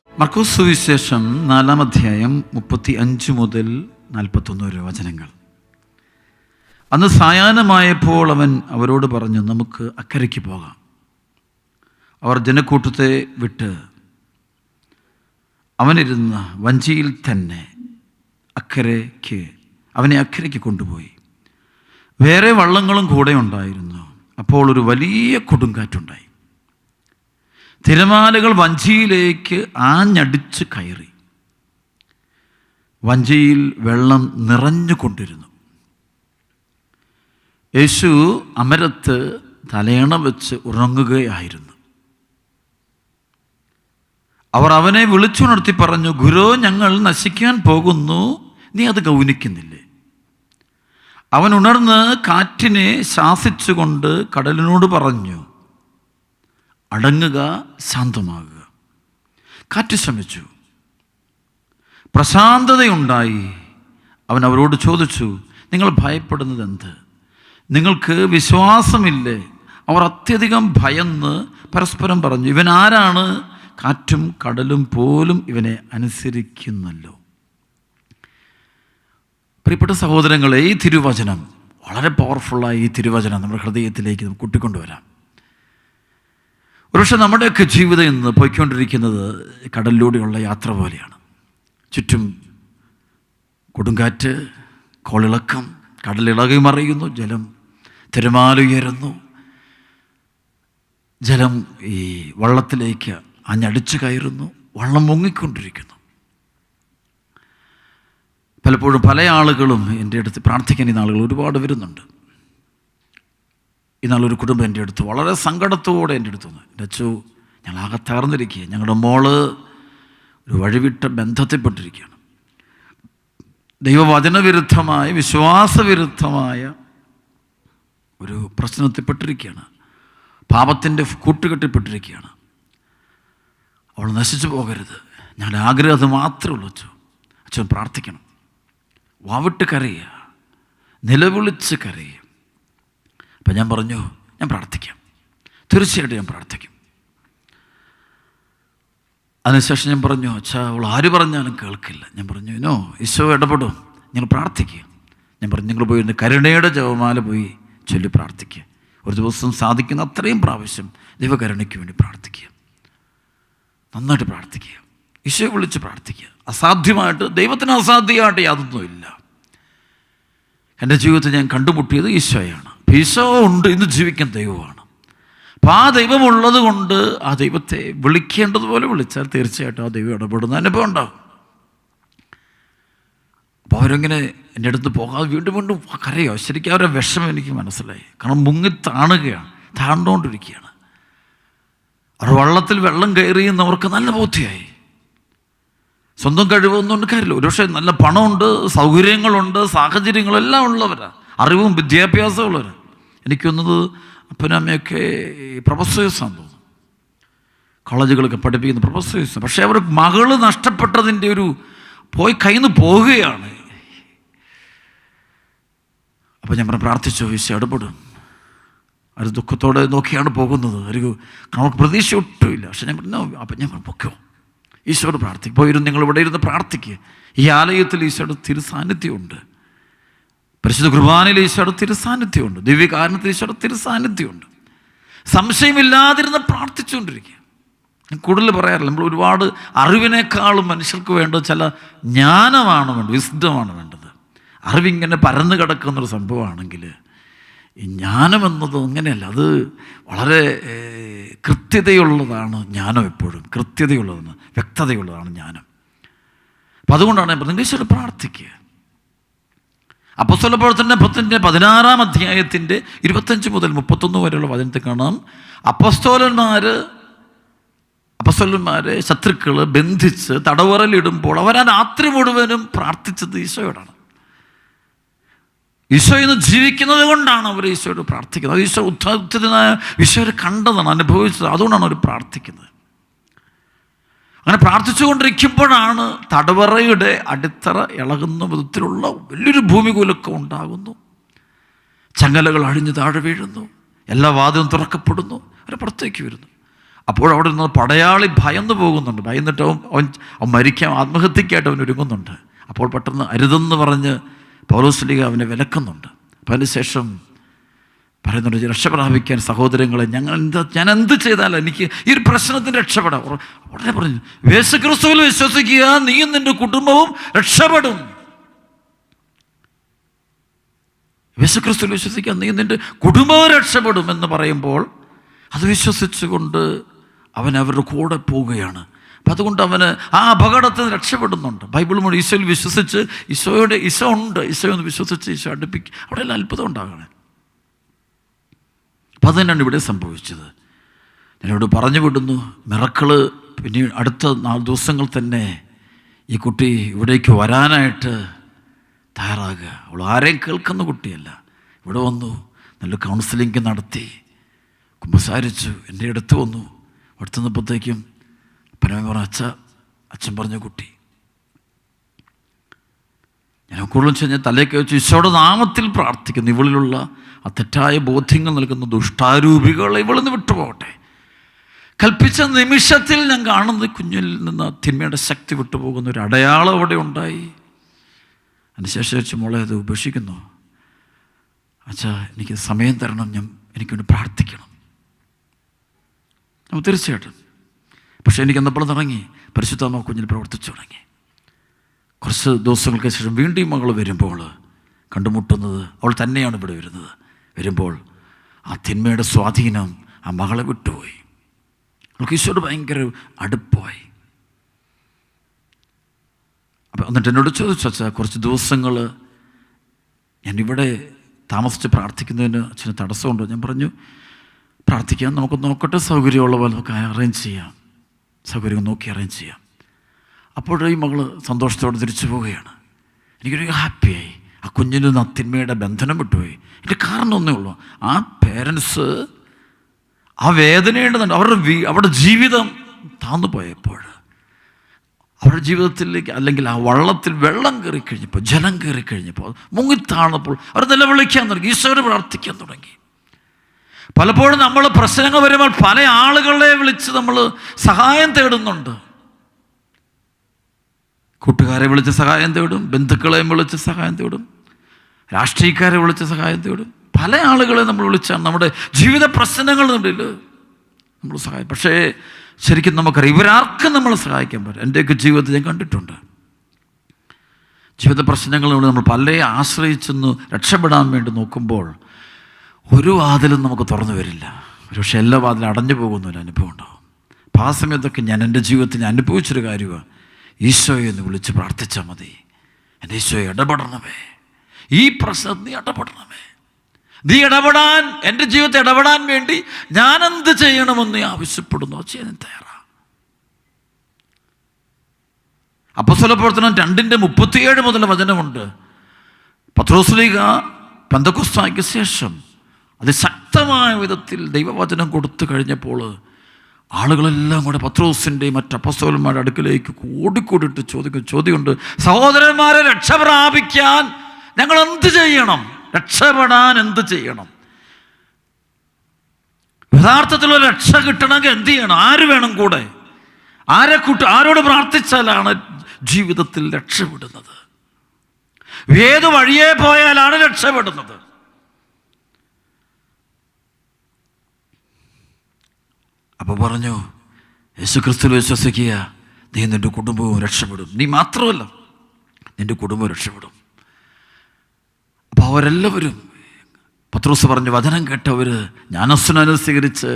മർക്കോസ് സുവിശേഷം 4-ാം അധ്യായം 35 മുതൽ 41 വരെ വചനങ്ങൾ. അന്ന് സായാഹ്നമായപ്പോൾ അവൻ അവരോട് പറഞ്ഞു, നമുക്ക് അക്കരയ്ക്ക് പോകാം. അവർ ജനക്കൂട്ടത്തെ വിട്ട് അവനിരുന്ന വഞ്ചിയിൽ തന്നെ അവനെ അക്കരയ്ക്ക് കൊണ്ടുപോയി. വേറെ വള്ളങ്ങളും കൂടെ ഉണ്ടായിരുന്നു. അപ്പോൾ ഒരു വലിയ കൊടുങ്കാറ്റുണ്ടായി. തിരമാലകൾ വഞ്ചിയിലേക്ക് ആഞ്ഞടിച്ച് കയറി. വഞ്ചിയിൽ വെള്ളം നിറഞ്ഞുകൊണ്ടിരുന്നു. യേശു അമരത്ത് തലയണ വെച്ച് ഉറങ്ങുകയായിരുന്നു. അവർ അവനെ വിളിച്ചുണർത്തി പറഞ്ഞു, ഗുരോ, ഞങ്ങൾ നശിക്കാൻ പോകുന്നു, നീ അത് ഗൗനിക്കുന്നില്ലേ? അവൻ ഉണർന്ന് കാറ്റിനെ ശാസിച്ചുകൊണ്ട് കടലിനോട് പറഞ്ഞു, അടങ്ങുക, ശാന്തമാകുക. കാറ്റ് ശമിച്ചു, പ്രശാന്തതയുണ്ടായി. അവൻ അവരോട് ചോദിച്ചു, നിങ്ങൾ ഭയപ്പെടുന്നത് എന്ത്? നിങ്ങൾക്ക് വിശ്വാസമില്ലേ? അവർ അത്യധികം ഭയന്ന് പരസ്പരം പറഞ്ഞു, ഇവൻ ആരാണ്? കാറ്റും കടലും പോലും ഇവനെ അനുസരിക്കുന്നല്ലോ. പ്രിയപ്പെട്ട സഹോദരങ്ങളെ, ഈ തിരുവചനം വളരെ പവർഫുള്ളായ ഈ തിരുവചനം നമ്മുടെ ഹൃദയത്തിലേക്ക് നമുക്ക് കൂട്ടിക്കൊണ്ടുവരാം. ഒരുപക്ഷെ നമ്മുടെയൊക്കെ ജീവിതം ഇന്ന് പോയിക്കൊണ്ടിരിക്കുന്നത് കടലിലൂടെയുള്ള യാത്ര പോലെയാണ്. ചുറ്റും കൊടുങ്കാറ്റ്, കോളിളക്കം, കടലിളകി മറിയുന്നു, ജലം തിരമാല ഉയരുന്നു, ജലം ഈ വള്ളത്തിലേക്ക് ആഞ്ഞടിച്ചു കയറുന്നു, വള്ളം മുങ്ങിക്കൊണ്ടിരിക്കുന്നു. പലപ്പോഴും പല ആളുകളും എൻ്റെ അടുത്ത് പ്രാർത്ഥിക്കാൻ ഈ നാളുകൾ ഒരുപാട് വരുന്നുണ്ട്. ഇന്നാളൊരു കുടുംബം എൻ്റെ അടുത്ത് വളരെ സങ്കടത്തോടെ എൻ്റെ അടുത്ത് വന്നു, എൻ്റെ അച്ഛോ, ഞങ്ങളാകെ തകർന്നിരിക്കുക, ഞങ്ങളുടെ മോള് ഒരു വഴിവിട്ട ബന്ധത്തിൽപ്പെട്ടിരിക്കുകയാണ്, ദൈവവചനവിരുദ്ധമായ വിശ്വാസവിരുദ്ധമായ ഒരു പ്രശ്നത്തിൽപ്പെട്ടിരിക്കുകയാണ്, പാപത്തിൻ്റെ കൂട്ടുകെട്ടിൽപ്പെട്ടിരിക്കുകയാണ്, അവൾ നശിച്ചു പോകരുത്. ഞങ്ങളുടെ ആഗ്രഹം അത് മാത്രമേ ഉള്ളൂ. അച്ഛൻ പ്രാർത്ഥിക്കണം. വാവിട്ട് കരയുക, നിലവിളിച്ച് കരയുക. അപ്പം ഞാൻ പറഞ്ഞു, ഞാൻ പ്രാർത്ഥിക്കാം, തീർച്ചയായിട്ടും ഞാൻ പ്രാർത്ഥിക്കും. അതിനുശേഷം ഞാൻ പറഞ്ഞു, അച്ഛാ, അവൾ ആര് പറഞ്ഞാലും കേൾക്കില്ല. ഞാൻ പറഞ്ഞു, നോ, ഈശോ ഇടപെടും, നിങ്ങൾ പ്രാർത്ഥിക്കുക. ഞാൻ പറഞ്ഞു, നിങ്ങൾ പോയി കരുണയുടെ ജപമാല പോയി ചൊല്ലി പ്രാർത്ഥിക്കുക. ഒരു ദിവസം സാധിക്കുന്ന അത്രയും പ്രാവശ്യം ദൈവകരുണയ്ക്ക് വേണ്ടി പ്രാർത്ഥിക്കുക. നന്നായിട്ട് പ്രാർത്ഥിക്കുക, ഈശോയെ വിളിച്ച് പ്രാർത്ഥിക്കുക. അസാധ്യമായിട്ട്, ദൈവത്തിന് അസാധ്യമായിട്ട് യാതൊന്നുമില്ല. എൻ്റെ ജീവിതത്തിൽ ഞാൻ കണ്ടുമുട്ടിയത് ഈശോയാണ്. ഈശോ ഉണ്ട്, ഇന്ന് ജീവിക്കുന്ന ദൈവമാണ്. അപ്പോൾ ആ ദൈവമുള്ളത് കൊണ്ട് ആ ദൈവത്തെ വിളിക്കേണ്ടതുപോലെ വിളിച്ചാൽ തീർച്ചയായിട്ടും ആ ദൈവം ഇടപെടുന്ന അനുഭവം ഉണ്ടാകും. അപ്പോൾ അവരങ്ങനെ എൻ്റെ അടുത്ത് പോകാതെ വീണ്ടും വീണ്ടും കരയോ. ശരിക്കും അവരുടെ വിഷമം എനിക്ക് മനസ്സിലായി. കാരണം മുങ്ങി താണ്ടുകൊണ്ടിരിക്കുകയാണ്. അവർ വള്ളത്തിൽ വെള്ളം കയറിയെന്നവർക്ക് നല്ല ബോധ്യമായി. സ്വന്തം കഴിവൊന്നും കാര്യമില്ല. ഒരുപക്ഷെ നല്ല പണമുണ്ട്, സൗകര്യങ്ങളുണ്ട്, സാഹചര്യങ്ങളെല്ലാം ഉള്ളവരാണ്, അറിവും വിദ്യാഭ്യാസവും ഉള്ളവരാണ്. എനിക്കൊന്നത് അപ്പനും അമ്മയൊക്കെ പ്രൊഫസേഴ്സാണെന്ന് തോന്നുന്നു, കോളേജുകളൊക്കെ പഠിപ്പിക്കുന്ന പ്രൊഫസേഴ്സ്. പക്ഷേ അവർ മകള് നഷ്ടപ്പെട്ടതിൻ്റെ ഒരു കയ്യിൽ നിന്ന് പോവുകയാണ്. അപ്പോൾ ഞാൻ പ്രാർത്ഥിച്ചു, ഈശോ ഇടപെടും. അവർ ദുഃഖത്തോടെ നോക്കിയാണ് പോകുന്നത്. നമുക്ക് പ്രതീക്ഷ ഒട്ടുമില്ല. പക്ഷെ ഞാൻ പറഞ്ഞു, അപ്പം ഞാൻ പൊക്കോ, ഈശോയോട് പ്രാർത്ഥിക്കും. പോയിരുന്നു, നിങ്ങൾ ഇവിടെ ഇരുന്ന് പ്രാർത്ഥിക്കുക. ഈ ആലയത്തിൽ ഈശോയുടെ തിരുസാന്നിധ്യമുണ്ട്. പരിശുദ്ധ കുർബാനയിൽ ഈശോയുടെ തിരുസാന്നിധ്യമുണ്ട്. ദിവ്യകാരണത്തിൽ ഈശോയുടെ തിരുസാന്നിധ്യമുണ്ട്. സംശയമില്ലാതിരുന്ന് പ്രാർത്ഥിച്ചുകൊണ്ടിരിക്കുക. ഞാൻ കൂടുതൽ പറയാറില്ല, നമ്മൾ ഒരുപാട് അറിവിനേക്കാളും മനുഷ്യർക്ക് വേണ്ടത് ചില ജ്ഞാനമാണ് വേണ്ടത്, വിസ്ഡമാണ് വേണ്ടത്. അറിവിങ്ങനെ പരന്നു കിടക്കുന്നൊരു സംഭവമാണെങ്കിൽ ഈ ജ്ഞാനം എന്നത് അങ്ങനെയല്ല, അത് വളരെ കൃത്യതയുള്ളതാണ് ജ്ഞാനം. എപ്പോഴും കൃത്യതയുള്ളതാണ്, വ്യക്തതയുള്ളതാണ് ജ്ഞാനം. അപ്പം അതുകൊണ്ടാണ് ഞാൻ പറഞ്ഞത്, ഈശോയോട് പ്രാർത്ഥിക്കുക. അപ്പോസ്തലപ്രവർത്തന 16-ാം അധ്യായത്തിൻ്റെ 25 മുതൽ 31 വരെയുള്ള വചനത്തിൽ കാണാം, അപ്പോസ്തലന്മാരെ ശത്രുക്കൾ ബന്ധിച്ച് തടവറയിലിടുമ്പോൾ അവർ ആ രാത്രി മുഴുവനും പ്രാർത്ഥിച്ചത് ഈശോയോടാണ്. ഈശോ ഇന്ന് ജീവിക്കുന്നത് കൊണ്ടാണ് അവർ ഈശോയോട് പ്രാർത്ഥിക്കുന്നത്. ഈശോ ഉദ്ധാരിതനായ ഈശോയെ കണ്ടതാണ്, അനുഭവിച്ചത്. അതുകൊണ്ടാണ് അവർ പ്രാർത്ഥിക്കുന്നത്. അങ്ങനെ പ്രാർത്ഥിച്ചുകൊണ്ടിരിക്കുമ്പോഴാണ് തടവറയുടെ അടിത്തറ ഇളകുന്ന വിധത്തിലുള്ള വലിയൊരു ഭൂമികുലുക്കം ഉണ്ടാകുന്നു. ചങ്ങലകൾ അഴിഞ്ഞ് താഴെ വീഴുന്നു, എല്ലാ വാതിലും തുറക്കപ്പെടുന്നു, അവർ പുറത്തേക്ക് വരുന്നു. അപ്പോഴവിടെ നിന്ന് പടയാളി ഭയന്നു പോകുന്നുണ്ട്. ഭയന്നിട്ട് അവൻ മരിക്കാൻ ആത്മഹത്യക്കായിട്ട് അവൻ ഒരുങ്ങുന്നുണ്ട്. അപ്പോൾ പെട്ടെന്ന് അരുതെന്ന് പറഞ്ഞ് പൗലോസ്ലീഹ അവനെ വിലക്കുന്നുണ്ട്. അപ്പം അതിനുശേഷം പറയുന്നുണ്ട്, രക്ഷ പ്രാപിക്കാൻ സഹോദരങ്ങളെ ഞാൻ എന്ത് ചെയ്താലും എനിക്ക് ഈ ഒരു പ്രശ്നത്തിന് രക്ഷപ്പെടാം. ഉടനെ പറഞ്ഞു, യേശുക്രിസ്തുവിൽ വിശ്വസിക്കുക, നീയും നിന്റെ കുടുംബവും രക്ഷപ്പെടും. യേശുക്രിസ്തുവിൽ വിശ്വസിക്കുക, നീയും നിന്റെ കുടുംബവും രക്ഷപ്പെടും എന്ന് പറയുമ്പോൾ അത് വിശ്വസിച്ചുകൊണ്ട് അവൻ അവരുടെ കൂടെ പോവുകയാണ്. അപ്പം അതുകൊണ്ട് അവന് ആ അപകടത്തിൽ നിന്ന് രക്ഷപ്പെടുന്നുണ്ട്. ബൈബിൾ മുഴുവൻ ഈശോയിൽ വിശ്വസിച്ച് ഈശോ ഉണ്ട്, ഈശോ എന്ന് വിശ്വസിച്ച് ഈശോ അടുപ്പിക്കും. അവിടെ എല്ലാം അത്ഭുതം ഉണ്ടാകണേ. അപ്പം അത് തന്നെയാണ് ഇവിടെ സംഭവിച്ചത്. ഞാനിവിടെ പറഞ്ഞു വിടുന്നു, മിറക്കിള്. പിന്നീട് അടുത്ത 4 ദിവസങ്ങൾ തന്നെ ഈ കുട്ടി ഇവിടേക്ക് വരാനായിട്ട് തയ്യാറാകുക. അവൾ ആരെയും കേൾക്കുന്ന കുട്ടിയല്ല. ഇവിടെ വന്നു, നല്ല കൗൺസിലിംഗ് നടത്തി, കുമ്പസാരിച്ചു, എൻ്റെ അടുത്ത് വന്നു. അടുത്ത് നിന്നപ്പോഴത്തേക്കും പരമ പറഞ്ഞ അച്ഛൻ പറഞ്ഞ കുട്ടി, ഞാൻ കൂടുതലും കഴിഞ്ഞാൽ തലേക്ക് വെച്ച് ഈശോയുടെ നാമത്തിൽ പ്രാർത്ഥിക്കുന്നു, ഇവളിലുള്ള ആ തെറ്റായ ബോധ്യങ്ങൾ നൽകുന്ന ദുഷ്ടാരൂപികളെ ഇവളിന്ന് വിട്ടുപോകട്ടെ. കൽപ്പിച്ച നിമിഷത്തിൽ ഞാൻ കാണുന്ന കുഞ്ഞിൽ നിന്ന് തിന്മയുടെ ശക്തി വിട്ടുപോകുന്ന ഒരു അടയാളം അവിടെ ഉണ്ടായി. അതിനുശേഷം വെച്ച് മോളെ അത് ഉപേക്ഷിക്കുന്നു. അച്ഛാ, എനിക്ക് സമയം തരണം, എനിക്കൊന്ന് പ്രാർത്ഥിക്കണം. തീർച്ചയായിട്ടും. പക്ഷേ എനിക്ക് എന്നപ്പോൾ തുടങ്ങി പരിശുദ്ധാത്മാവ് കുഞ്ഞിൽ പ്രവർത്തിച്ചു തുടങ്ങി. കുറച്ച് ദിവസങ്ങൾക്ക് ശേഷം വീണ്ടും മകൾ വരുമ്പോൾ കണ്ടുമുട്ടുന്നത് അവൾ തന്നെയാണ് ഇവിടെ വരുമ്പോൾ ആ തിന്മയുടെ സ്വാധീനം ആ മകളെ വിട്ടുപോയി. അവൾക്ക് ഈശോയോട് ഭയങ്കര അടുപ്പമായി. അപ്പം എന്നിട്ട് എന്നോട് ചോദിച്ചു, അച്ഛാ, കുറച്ച് ദിവസങ്ങൾ ഞാനിവിടെ താമസിച്ച് പ്രാർത്ഥിക്കുന്നതിന് അച്ഛന് തടസ്സമുണ്ടോ? ഞാൻ പറഞ്ഞു, പ്രാർത്ഥിക്കാം, നമുക്ക് നോക്കട്ടെ, സൗകര്യമുള്ള പോലെ നമുക്ക് അറേഞ്ച് ചെയ്യാം, സൗകര്യം നോക്കി അറേഞ്ച് ചെയ്യാം. അപ്പോഴേ ഈ മകൾ സന്തോഷത്തോടെ തിരിച്ചു പോവുകയാണ്. എനിക്കൊരു ഹാപ്പിയായി. ആ കുഞ്ഞിന് തിന്മയുടെ ബന്ധനം വിട്ടുപോയി. ഇതിൻ്റെ കാരണം ഒന്നേ ഉള്ളൂ, ആ പേരൻസ് ആ വേദനയുണ്ടെന്നുണ്ട്. അവരുടെ ജീവിതം താന്നു പോയപ്പോൾ, അവരുടെ ജീവിതത്തിലേക്ക്, അല്ലെങ്കിൽ ആ വള്ളത്തിൽ വെള്ളം കയറിക്കഴിഞ്ഞപ്പോൾ, ജലം കയറിക്കഴിഞ്ഞപ്പോൾ, മുങ്ങിത്താണപ്പോൾ അവർ നിലവിളിക്കാൻ തുടങ്ങി, ഈശോയോട് പ്രാർത്ഥിക്കാൻ തുടങ്ങി. പലപ്പോഴും നമ്മൾ പ്രശ്നങ്ങൾ വരുമ്പോൾ പല ആളുകളെ വിളിച്ച് നമ്മൾ സഹായം തേടുന്നുണ്ട്. കൂട്ടുകാരെ വിളിച്ച് സഹായം തേടും, ബന്ധുക്കളെയും വിളിച്ച് സഹായം തേടും, രാഷ്ട്രീയക്കാരെ വിളിച്ച് സഹായം തേടും. പല ആളുകളെ നമ്മൾ വിളിച്ചാണ് നമ്മുടെ ജീവിത പ്രശ്നങ്ങളുണ്ടെങ്കിൽ നമ്മൾ സഹായം. പക്ഷേ ശരിക്കും നമുക്കറിയാം, ഇവരാർക്കും നമ്മളെ സഹായിക്കാൻ പറ്റും. എൻ്റെയൊക്കെ ജീവിതത്തിൽ ഞാൻ കണ്ടിട്ടുണ്ട്. ജീവിത പ്രശ്നങ്ങളിലൂടെ നമ്മൾ പലരെ ആശ്രയിച്ചെന്ന് രക്ഷപ്പെടാൻ വേണ്ടി നോക്കുമ്പോൾ ഒരു വാതിലും നമുക്ക് തുറന്നു വരില്ല. പക്ഷേ എല്ലാ വാതിലും അടഞ്ഞു പോകുന്ന ഒരു അനുഭവം ഉണ്ടാവും. അപ്പോൾ ആ സമയത്തൊക്കെ ഞാൻ എൻ്റെ ജീവിതത്തിൽ അനുഭവിച്ചൊരു കാര്യമാണ്, ഈശോയെ എന്ന് വിളിച്ച് പ്രാർത്ഥിച്ചാൽ മതി. എൻ്റെ ഈശോയെ ഇടപെടണമേ, ഈ പ്രശ്നത്തിൽ നീ ഇടപെടണമേ, നീ ഇടപെടാൻ, എൻ്റെ ജീവിതത്തിൽ ഇടപെടാൻ വേണ്ടി ഞാനെന്ത് ചെയ്യണമെന്ന് നീ ആവശ്യപ്പെടുന്നു, അത് ചെയ്യാൻ തയ്യാറാണ്. അപ്പോസ്തല പ്രവർത്തനം 2:37 മുതൽ വചനമുണ്ട്. പത്രോസ്ലീഹ പെന്തക്കോസ്തായ്ക്ക് ശേഷം അതിശക്തമായ വിധത്തിൽ ദൈവവചനം കൊടുത്തു കഴിഞ്ഞപ്പോൾ ആളുകളെല്ലാം കൂടെ പത്രോസിൻ്റെയും മറ്റ് അപ്പോസ്തലന്മാരുടെ അടുക്കിലേക്ക് കൂടിക്കൂടിയിട്ട് ചോദ്യമുണ്ട്, സഹോദരന്മാരെ, രക്ഷ പ്രാപിക്കാൻ ഞങ്ങൾ എന്ത് ചെയ്യണം? രക്ഷപ്പെടാൻ എന്ത് ചെയ്യണം? യഥാർത്ഥത്തിലുള്ള രക്ഷ കിട്ടണമെങ്കിൽ എന്ത് ചെയ്യണം? ആര് വേണം കൂടെ? ആരോട് പ്രാർത്ഥിച്ചാലാണ് ജീവിതത്തിൽ രക്ഷപ്പെടുന്നത്? ഏത് വഴിയെ പോയാലാണ് രക്ഷപ്പെടുന്നത്? അപ്പോൾ പറഞ്ഞു, യേശുക്രിസ്തുവിൽ വിശ്വസിക്കുക, നീ നിൻ്റെ കുടുംബവും രക്ഷപ്പെടും. നീ മാത്രമല്ല, നിൻ്റെ കുടുംബവും രക്ഷപ്പെടും. അപ്പോൾ അവരെല്ലാവരും, പത്രോസ് പറഞ്ഞു, വചനം കേട്ടവർ ജ്ഞാനസ്നാനം സ്വീകരിച്ച്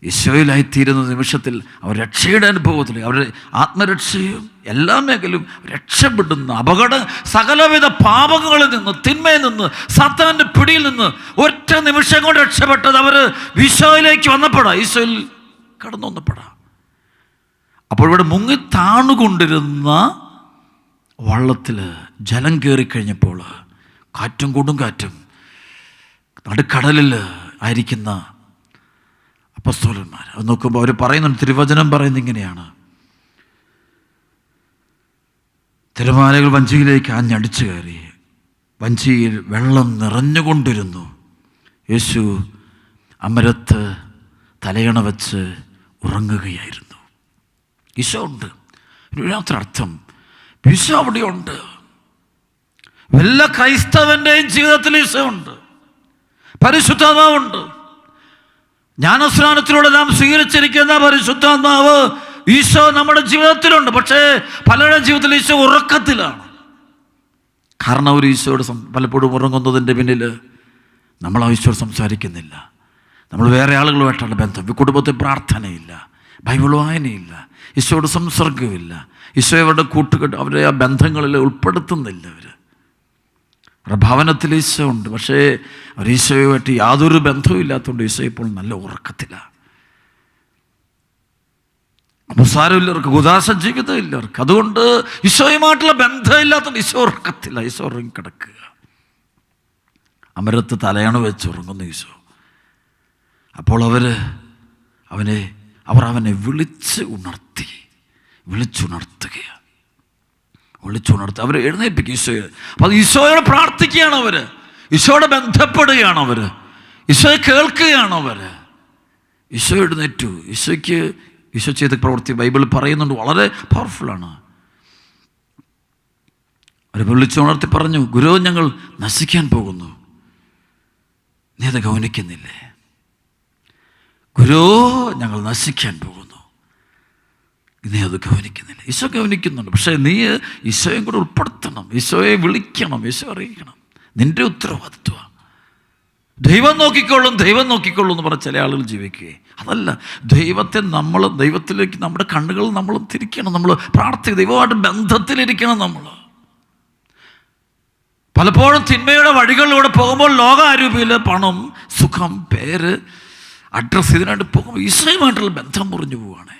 ഈശോയിലായിത്തീരുന്ന നിമിഷത്തിൽ അവർ രക്ഷയുടെ അനുഭവത്തിൽ, അവരുടെ ആത്മരക്ഷയും എല്ലാ മേഖലയും രക്ഷപ്പെടുന്ന, സകലവിധ പാപങ്ങളിൽ നിന്ന്, തിന്മയിൽ നിന്ന്, സാത്താൻ്റെ പിടിയിൽ നിന്ന് ഒറ്റ നിമിഷം കൊണ്ട് രക്ഷപ്പെട്ടത് അവർ ഈശോയിലേക്ക് വന്നപ്പെടാം, ഈശോയിൽ കടന്നു വന്നപ്പെടാം. അപ്പോൾ ഇവിടെ മുങ്ങി താണുകൊണ്ടിരുന്ന വള്ളത്തിൽ ജലം കയറിക്കഴിഞ്ഞപ്പോൾ കാറ്റും കൊടുങ്കാറ്റും നടുക്കടലിൽ ആയിരിക്കുന്ന അപ്പോസ്തലന്മാർ അത് നോക്കുമ്പോൾ അവർ പറയുന്നുണ്ട്, തിരുവചനം പറയുന്നത് ഇങ്ങനെയാണ്, തിരമാലകൾ വഞ്ചിയിലേക്ക് ആഞ്ഞടിച്ചു കയറി, വഞ്ചിയിൽ വെള്ളം നിറഞ്ഞുകൊണ്ടിരുന്നു. യേശു അമരത്ത് തലയണ വെച്ച് ഉറങ്ങുകയായിരുന്നു. ഈശോ ഉണ്ട്. ഇതിനകത്തൊരർത്ഥം ഈശോ അവിടെയുണ്ട്. എല്ലാ ക്രൈസ്തവൻ്റെയും ജീവിതത്തിൽ ഈശോ ഉണ്ട്, പരിശുദ്ധാത്മാവുണ്ട്. ജ്ഞാനസ്നാനത്തിലൂടെ നാം സ്വീകരിച്ചിരിക്കുന്ന പരിശുദ്ധാത്മാവ് ഈശോ നമ്മുടെ ജീവിതത്തിലുണ്ട്. പക്ഷേ പലരുടെ ജീവിതത്തിൽ ഈശോ ഉറക്കത്തിലാണ്. കാരണം അവർ ഈശോയോട് പലപ്പോഴും ഉറങ്ങുന്നതിൻ്റെ പിന്നിൽ നമ്മൾ ആ ഈശോയോട് സംസാരിക്കുന്നില്ല. നമ്മൾ വേറെ ആളുകളുമായിട്ടുള്ള ബന്ധം, കുടുംബത്തിൽ പ്രാർത്ഥനയില്ല, ബൈബിൾ വായനയില്ല, ഈശോയോട് സംസർഗമില്ല, ഈശോയുടെ കൂട്ടുകെട്ട് അവരെ ആ ബന്ധങ്ങളിൽ ഉൾപ്പെടുത്തുന്നില്ല. അവരുടെ ഭവനത്തിൽ ഈശോ ഉണ്ട്, പക്ഷേ അവർ ഈശോയുമായിട്ട് യാതൊരു ബന്ധവും ഇല്ലാത്തതുകൊണ്ട് ഈശോ ഇപ്പോൾ നല്ല ഉറക്കത്തിലാണ്. സംസാരമില്ലവർക്ക്, ഉദാസ ജീവിതമില്ലവർക്ക്. അതുകൊണ്ട് ഈശോയുമായിട്ടുള്ള ബന്ധമില്ലാത്തതുകൊണ്ട് ഈശോ ഉറക്കത്തില്ല, ഈശോ ഉറങ്ങിക്കിടക്കുക. അമരത്ത് തലയണ വെച്ച് ഉറങ്ങുന്നു ഈശോ. അപ്പോൾ അവർ അവനെ വിളിച്ചുണർത്തി അവരെ എഴുന്നേൽപ്പിക്കും ഈശോയെ. അപ്പോൾ ഈശോയോട് പ്രാർത്ഥിക്കുകയാണ് അവർ, ഈശോയോട് ബന്ധപ്പെടുകയാണ് അവർ, ഈശോയെ കേൾക്കുകയാണ് അവർ. ഈശോ എഴുന്നേറ്റു. ഈശോ ചെയ്ത പ്രവൃത്തി ബൈബിളിൽ പറയുന്നുണ്ട്, വളരെ പവർഫുള്ളാണ്. അവർ വിളിച്ചുണർത്തി പറഞ്ഞു, ഗുരു, ഞങ്ങൾ നശിക്കാൻ പോകുന്നു, നീ അത് ഗൗനിക്കുന്നില്ലേ? ഗുരു, ഞങ്ങൾ നശിക്കാൻ പോകുന്നു, നീ അത് ഗൗനിക്കുന്നില്ല. ഈശോ ഗൗനിക്കുന്നുണ്ട്, പക്ഷേ നീ ഈശോയും കൂടെ ഉൾപ്പെടുത്തണം, ഈശോയെ വിളിക്കണം, ഈശോ അറിയിക്കണം. നിൻ്റെ ഉത്തരവാദിത്വമാണ്. ദൈവം നോക്കിക്കൊള്ളും എന്ന് പറഞ്ഞ ചില ആളുകൾ ജീവിക്കുകയെ. അതല്ല, ദൈവത്തിലേക്ക് നമ്മുടെ കണ്ണുകൾ നമ്മൾ തിരിക്കണം. നമ്മൾ പ്രാർത്ഥിക്കുക, ദൈവമായിട്ട് ബന്ധത്തിലിരിക്കണം. നമ്മൾ പലപ്പോഴും തിന്മയുടെ വഴികളിലൂടെ പോകുമ്പോൾ ലോകാരൂപിയിൽ പണം, സുഖം, പേര്, അഡ്രസ്സ്, ഇതിനായിട്ട് പോകുമ്പോൾ ഈശോയുമായിട്ടുള്ള ബന്ധം മുറിഞ്ഞു പോവുകയാണ്.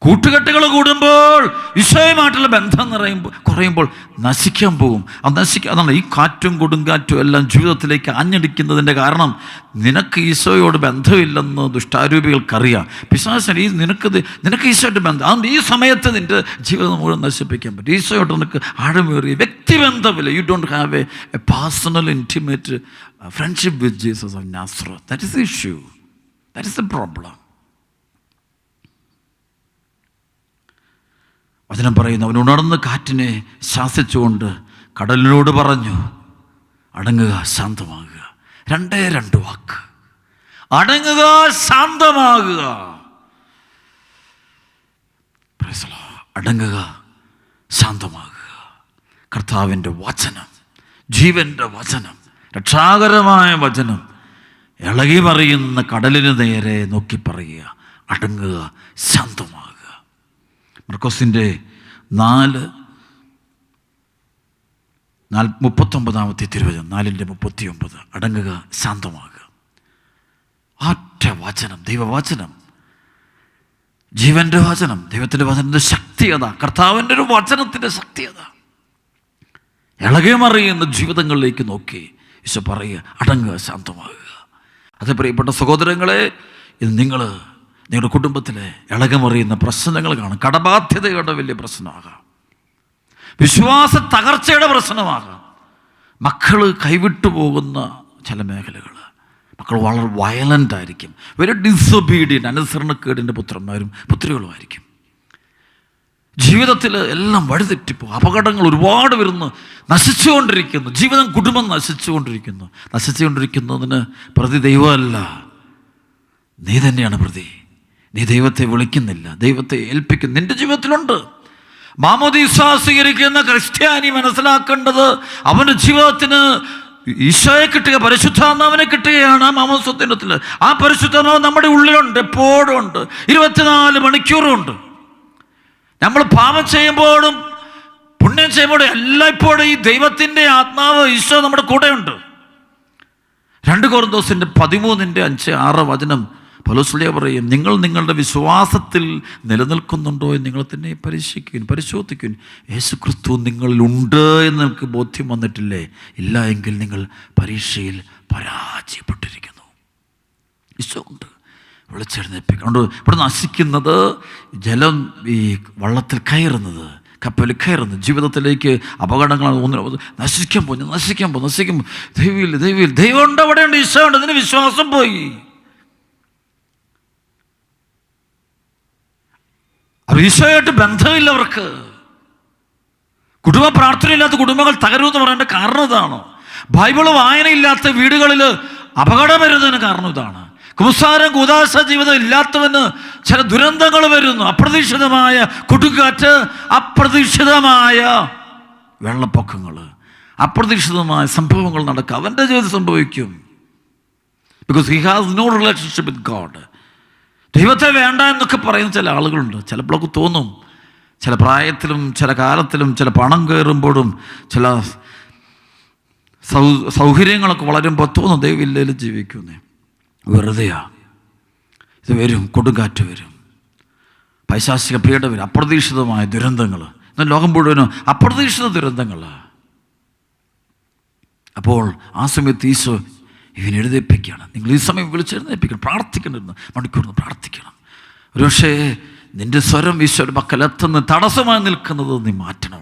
കൂട്ടുകെട്ടുകൾ കൂടുമ്പോൾ ഈശോയുമായിട്ടുള്ള ബന്ധം കുറയുമ്പോൾ നശിക്കാൻ പോകും. അതാണ് ഈ കാറ്റും കൊടുങ്കാറ്റും എല്ലാം ജീവിതത്തിലേക്ക് ആഞ്ഞടിക്കുന്നതിൻ്റെ കാരണം. നിനക്ക് ഈശോയോട് ബന്ധമില്ലെന്ന് ദുഷ്ടാരൂപികൾക്കറിയാം. പിശാചിന് നിനക്ക് ഈശോയായിട്ട് ബന്ധം, അതുകൊണ്ട് ഈ സമയത്ത് നിൻ്റെ ജീവിതം മുഴുവൻ നശിപ്പിക്കാൻ പറ്റും. ഈശോയോട്ട് നിനക്ക് ആഴമേറിയ വ്യക്തിബന്ധമില്ല. You don't have a personal intimate friendship with Jesus of Nazareth. That is the issue, that is the problem. വചനം പറയുന്നു, അവൻ ഉണർന്ന് കാറ്റിനെ ശാസിച്ചുകൊണ്ട് കടലിനോട് പറഞ്ഞു, അടങ്ങുക, ശാന്തമാകുക. 2 വാക്ക്, അടങ്ങുക, ശാന്തമാകുക. അടങ്ങുക, ശാന്തമാകുക. കർത്താവിൻ്റെ വചനം, ജീവൻ്റെ വചനം, രക്ഷാകരമായ വചനം ഇളകി മറിയുന്ന കടലിന് നേരെ നോക്കി പറയുക, അടങ്ങുക, ശാന്തമാകുക. മർക്കോസിൻ്റെ 4:39 തിരുവചനം, 4:39, അടങ്ങുക, ശാന്തമാകുക. ഒറ്റ വചനം, ദൈവവചനം, ജീവൻ്റെ വചനം, ദൈവത്തിൻ്റെ വചനത്തിൻ്റെ ശക്തി അതാ. കർത്താവിൻ്റെ ഒരു വചനത്തിൻ്റെ ശക്തി അതാ. ഇളകി മറിയുന്ന ജീവിതങ്ങളിലേക്ക് നോക്കി ഈശോ പറയുക, അടങ്ങുക, ശാന്തമാകുക. അത് പ്രിയപ്പെട്ട സഹോദരങ്ങളെ, ഇത് നിങ്ങളുടെ കുടുംബത്തിലെ ഇളകമറിയുന്ന പ്രശ്നങ്ങൾ കാണും. കടബാധ്യതയുടെ വലിയ പ്രശ്നമാകാം, വിശ്വാസ തകർച്ചയുടെ പ്രശ്നമാകാം, മക്കൾ കൈവിട്ടു പോകുന്ന ചില മേഖലകൾ, മക്കൾ വളരെ വയലൻ്റ് ആയിരിക്കും, വെരി ഡിസൊബീഡിയൻ്റ്, അനുസരണക്കേടിൻ്റെ പുത്രന്മാരും പുത്രികളുമായിരിക്കും. ജീവിതത്തിൽ എല്ലാം വഴിതെറ്റിപ്പോൾ അപകടങ്ങൾ ഒരുപാട് വരുന്നു, നശിച്ചുകൊണ്ടിരിക്കുന്നു, ജീവിതം, കുടുംബം നശിച്ചുകൊണ്ടിരിക്കുന്നതിന് പ്രതി ദൈവമല്ല, നീ തന്നെയാണ് പ്രതി. നീ ദൈവത്തെ വിളിക്കുന്നില്ല, ദൈവത്തെ ഏൽപ്പിക്കുന്നു. നിൻ്റെ ജീവിതത്തിലുണ്ട്. മാമോദീസ സ്വീകരിക്കുന്ന ക്രിസ്ത്യാനി മനസ്സിലാക്കേണ്ടത് അവൻ്റെ ജീവിതത്തിന് ഈശോയെ കിട്ടുക, പരിശുദ്ധാത്മാവിനെ കിട്ടുകയാണ്. മാമോദിസത്തിൽ ആ പരിശുദ്ധാത്മാവ് നമ്മുടെ ഉള്ളിലുണ്ട്, എപ്പോഴും ഉണ്ട്, 24 മണിക്കൂറും ഉണ്ട്. നമ്മൾ പാപം ചെയ്യുമ്പോഴും പുണ്യം ചെയ്യുമ്പോഴും എല്ലായ്പ്പോഴും ഈ ദൈവത്തിൻ്റെ ആത്മാവ്, ഈശോ നമ്മുടെ കൂടെയുണ്ട്. 2 കൊരിന്തോസിൻ്റെ 13:5-6 വചനം പൗലോസ് പറയും, നിങ്ങൾ നിങ്ങളുടെ വിശ്വാസത്തിൽ നിലനിൽക്കുന്നുണ്ടോ എന്ന് നിങ്ങൾ തന്നെ പരിശോധിക്കുവിൻ. യേശുക്രിസ്തു നിങ്ങളിലുണ്ട് എന്ന് നിങ്ങൾക്ക് ബോധ്യം വന്നിട്ടില്ലേ? ഇല്ല എങ്കിൽ നിങ്ങൾ പരീക്ഷയിൽ പരാജയപ്പെട്ടിരിക്കുന്നു. ഈശോ ഉണ്ട്, വിളിച്ചെഴുന്നേൽപ്പിക്കുന്നുണ്ട്. ഇവിടെ നശിക്കുന്നത് ജലം, ഈ വള്ളത്തിൽ കയറുന്നത്, കപ്പലിൽ കയറുന്നത്, ജീവിതത്തിലേക്ക് അപകടങ്ങൾ നശിക്കാൻ പോകും. ദൈവം ഉണ്ട്, അവിടെയുണ്ട്, ഈശോ ഉണ്ട്. അതിന് വിശ്വാസം പോയി. അവർ ഈശോയായിട്ട് ബന്ധമില്ല. അവർക്ക് കുടുംബ പ്രാർത്ഥനയില്ലാത്ത കുടുംബങ്ങൾ തകരുമെന്ന് പറയേണ്ട കാരണം ഇതാണ്. ബൈബിള് വായനയില്ലാത്ത വീടുകളിൽ അപകടം വരുന്നതിന് കാരണം ഇതാണ്. കുംസാരം കൂദാശ ജീവിതം ഇല്ലാത്തവന് ചില ദുരന്തങ്ങൾ വരുന്നു. അപ്രതീക്ഷിതമായ കൊടുങ്കാറ്റ്, അപ്രതീക്ഷിതമായ വെള്ളപ്പൊക്കങ്ങൾ, അപ്രതീക്ഷിതമായ സംഭവങ്ങൾ നടക്കുക അവൻ്റെ ജീവിതം സംഭവിക്കും. Because he has no relationship with God. ദൈവത്തെ വേണ്ട എന്നൊക്കെ പറയുന്ന ചില ആളുകളുണ്ട്. ചിലപ്പോഴൊക്കെ തോന്നും, ചില പ്രായത്തിലും ചില കാലത്തിലും ചില പണം കയറുമ്പോഴും ചില സൗകര്യങ്ങളൊക്കെ വളരുമ്പോൾ തോന്നും ദൈവമില്ലേലും ജീവിക്കുന്നേ. വെറുതെയാ. ഇത് വരും, കൊടുങ്കാറ്റ് വരും, പൈശാചിക പീഡ വരും, അപ്രതീക്ഷിതമായ ദുരന്തങ്ങൾ. എന്നാൽ ലോകം മുഴുവനും അപ്രതീക്ഷിത ദുരന്തങ്ങൾ. അപ്പോൾ ആ സമയത്ത് ഈശോ എഴുന്നേൽപ്പിക്കുകയാണ്. നിങ്ങൾ ഈ സമയം വിളിച്ചെഴുന്നേൽപ്പിക്കണം, പ്രാർത്ഥിക്കണം, മണിക്കൂർന്ന് പ്രാർത്ഥിക്കണം. ഒരുപക്ഷേ നിൻ്റെ സ്വരം ഈശോയുടെ മക്കൾ എത്തുന്ന തടസ്സമായി നിൽക്കുന്നത് നീ മാറ്റണം.